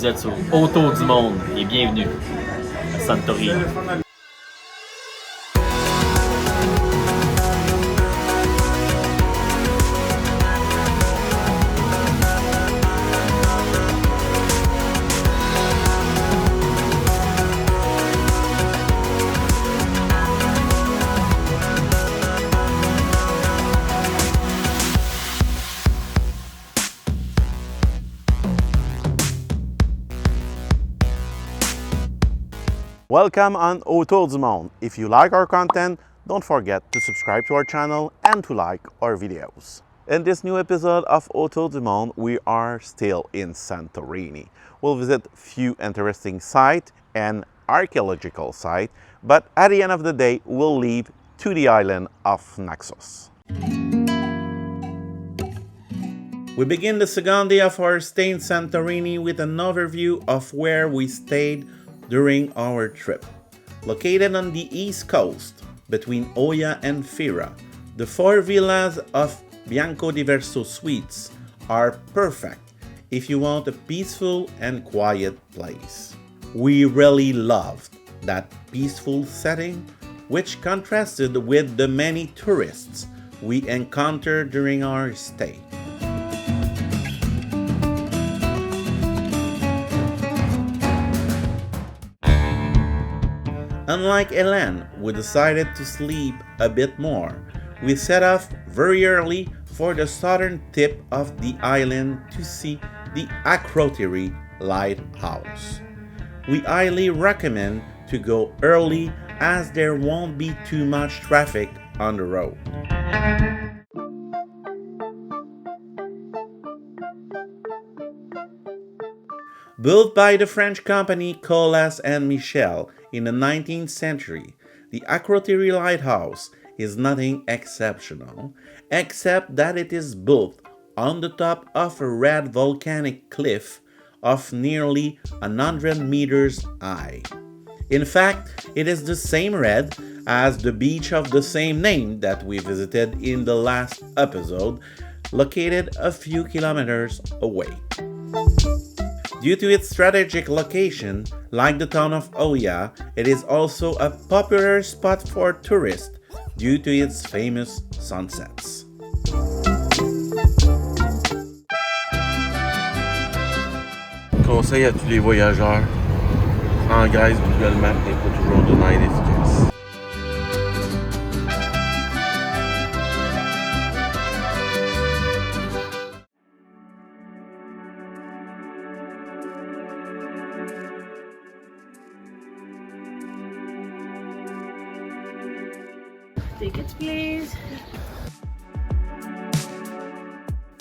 Vous êtes sur Autour du monde et bienvenue à Santorini. Welcome on Autour du Monde. If you like our content, don't forget to subscribe to our channel and to like our videos. In this new episode of Autour du Monde, we are still in Santorini. We'll visit a few interesting sites and archaeological sites, but at the end of the day, we'll leave to the island of Naxos. We begin the second day of our stay in Santorini with an overview of where we stayed during our trip. Located on the east coast, between Oia and Ferry, the 4 villas of Bianco Diverso suites are perfect if you want a peaceful and quiet place. We really loved that peaceful setting, which contrasted with the many tourists we encountered during our stay. Unlike Hélène, who decided to sleep a bit more, we set off very early for the southern tip of the island to see the Akrotiri Lighthouse. We highly recommend to go early as there won't be too much traffic on the road. Built by the French company Colas and Michel in the 19th century, the Akrotiri Lighthouse is nothing exceptional, except that it is built on the top of a red volcanic cliff of nearly 100 meters high. In fact, it is the same red as the beach of the same name that we visited in the last episode, located a few kilometers away. Due to its strategic location, like the town of Oia, it is also a popular spot for tourists due to its famous sunsets. Conseil à tous les voyageurs, en Grèce, Google Maps n'est pas toujours de l'aide efficace. Tickets, please.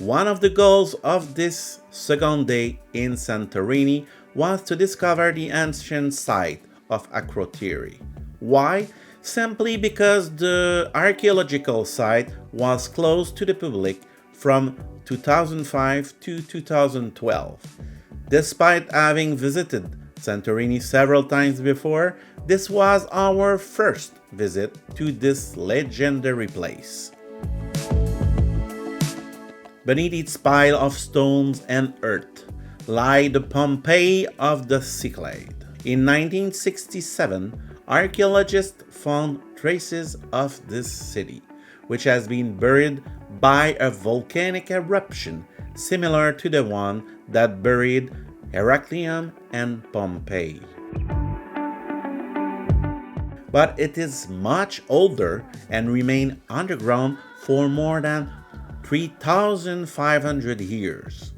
One of the goals of this second day in Santorini was to discover the ancient site of Akrotiri. Why? Simply because the archaeological site was closed to the public from 2005 to 2012. Despite having visited Santorini several times before, this was our first visit to this legendary place. Beneath its pile of stones and earth lie the Pompeii of the Cyclades. In 1967, archaeologists found traces of this city, which has been buried by a volcanic eruption similar to the one that buried Heraclion and Pompeii. But it is much older and remained underground for more than 3,500 years.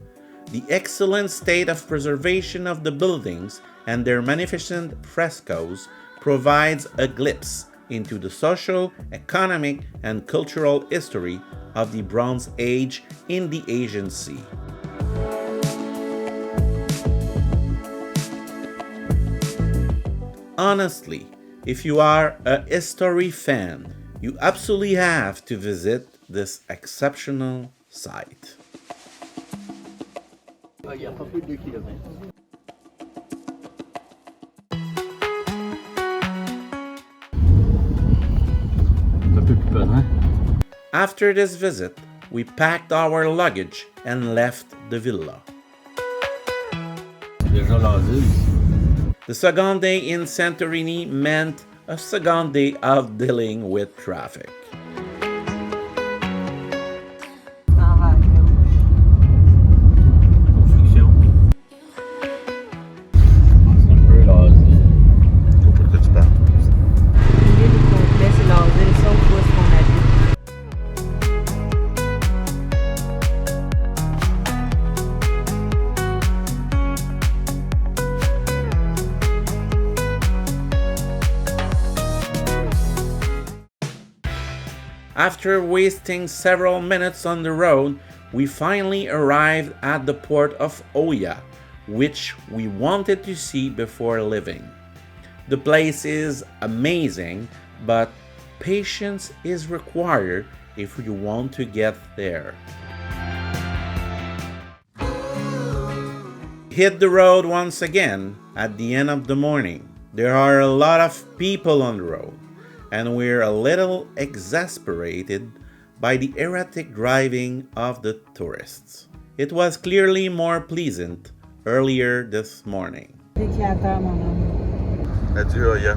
The excellent state of preservation of the buildings and their magnificent frescoes provides a glimpse into the social, economic, and cultural history of the Bronze Age in the Aegean Sea. Honestly, if you are a history fan, you absolutely have to visit this exceptional site. After this visit, we packed our luggage and left the villa. Déjà l'asile. The second day in Santorini meant a second day of dealing with traffic. Construction. C'est un peu l'asile. Pourquoi que tu parles? L'île au complet, c'est l'asile, sauf où est-ce qu'on habite. After wasting several minutes on the road, we finally arrived at the Port of Oia, which we wanted to see before leaving. The place is amazing, but patience is required if you want to get there. Hit the road once again at the end of the morning. There are a lot of people on the road, and we're a little exasperated by the erratic driving of the tourists. It was clearly more pleasant earlier this morning. Récréateur, mon homme. Adieu, Oya.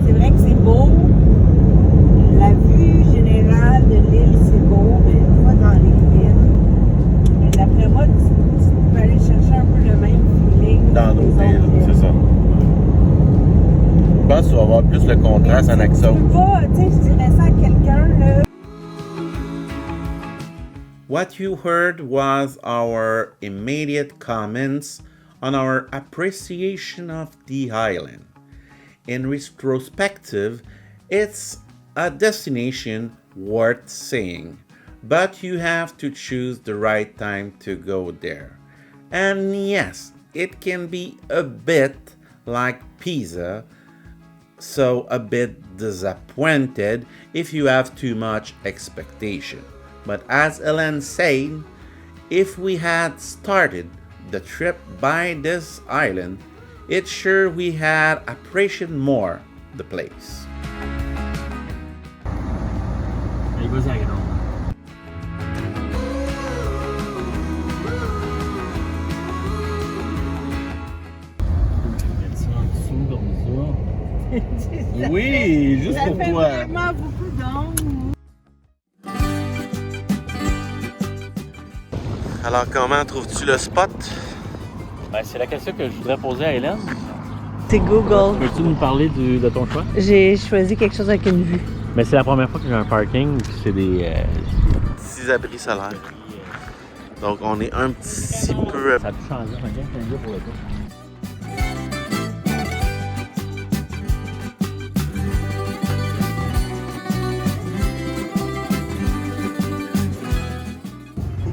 C'est vrai que c'est beau. La vue générale de l'île, c'est beau, mais pas dans les villes. Mais d'après moi, tu peux aller chercher un peu le même feeling Dans nos les autres villes, c'est ça. Je pense que tu vas avoir plus le contraste à Naxos. Tu peux pas, tu sais, je dirais ça à quelqu'un, là. What you heard was our immediate comments on our appreciation of the island. In retrospective, it's a destination worth seeing, but you have to choose the right time to go there. And yes, it can be a bit like Pisa, so a bit disappointed if you have too much expectation. But as Ellen said, if we had started the trip by this island, it's sure we had appreciated more the place. Allez, vas-y, Agron. Mettre ça en dessous comme ça. Oui, juste Ça pour fait toi. vraiment beaucoup d'ombre. Alors, comment trouves-tu le spot? Ben, c'est la question que je voudrais poser à Hélène. C'est Google. Peux-tu nous parler de ton choix? J'ai choisi quelque chose avec une vue. Mais c'est la première fois que j'ai un parking, puis c'est des... Petits abris solaires. Donc, on est un petit peu... Ça a tout changé, on a bien plein de pour le coup.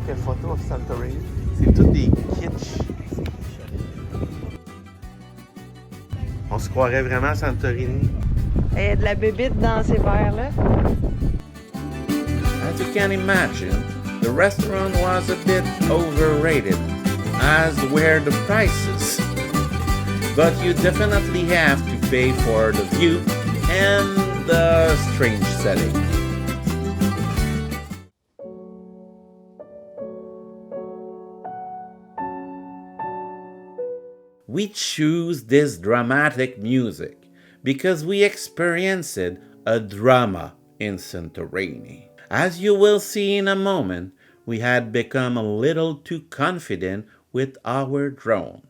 Quelques photos of Santorini. C'est tout des kitsch. On se croirait vraiment à Santorini. Il y a de la bébite dans ces verres-là. As you can imagine, the restaurant was a bit overrated, as were the prices. But you definitely have to pay for the view and the strange setting. We choose this dramatic music because we experienced a drama in Santorini. As you will see in a moment, we had become a little too confident with our drone.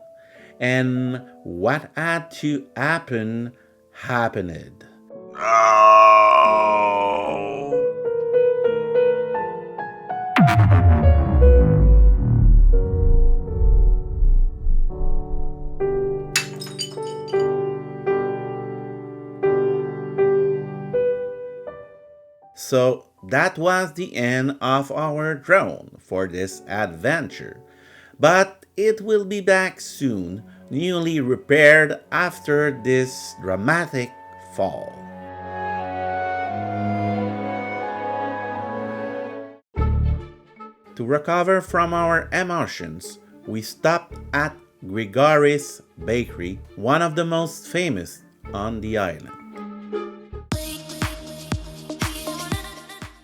And what had to happen, happened. So that was the end of our drone for this adventure. But it will be back soon, newly repaired after this dramatic fall. To recover from our emotions, we stopped at Grigoris Bakery, one of the most famous on the island.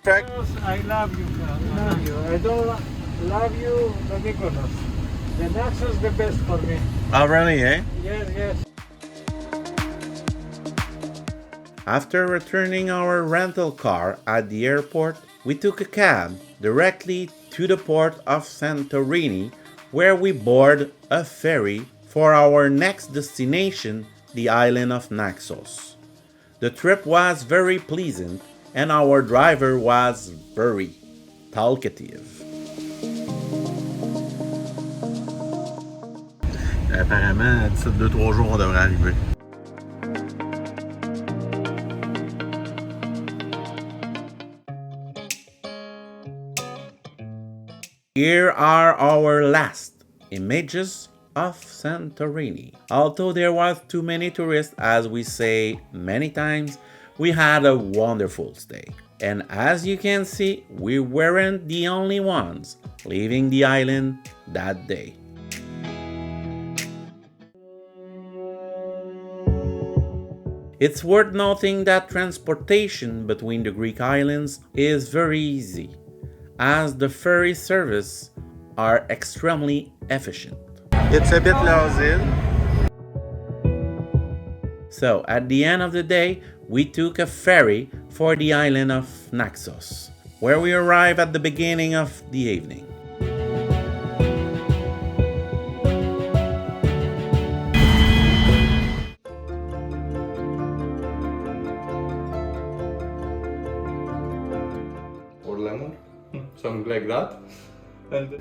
I love you, girl. I love you. I don't love you, the Mykonos. The Naxos the best for me. Oh, really, eh? Yes, yes. After returning our rental car at the airport, we took a cab directly to the port of Santorini, where we board a ferry for our next destination, the island of Naxos. The trip was very pleasant and our driver was very talkative. Apparemment, d'ici 2-3 jours, on devrait arriver. Here are our last images of Santorini. Although there was too many tourists, as we say many times, we had a wonderful stay. And as you can see, we weren't the only ones leaving the island that day. It's worth noting that transportation between the Greek islands is very easy, as the ferry service are extremely efficient. It's a bit l'asile. So at the end of the day, we took a ferry for the island of Naxos, where we arrived at the beginning of the evening. Or lemon, something like that. And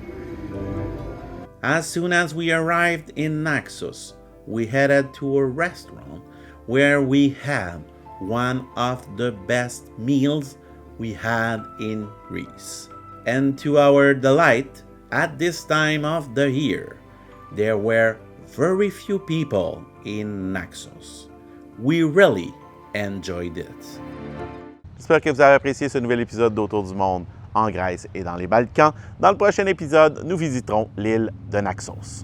As soon as we arrived in Naxos, we headed to a restaurant where we had one of the best meals we had in Greece. And to our delight, at this time of the year, there were very few people in Naxos. We really enjoyed it. J'espère que vous avez apprécié ce nouvel épisode d'Autour du monde en Grèce et dans les Balkans. Dans le prochain épisode, nous visiterons l'île de Naxos.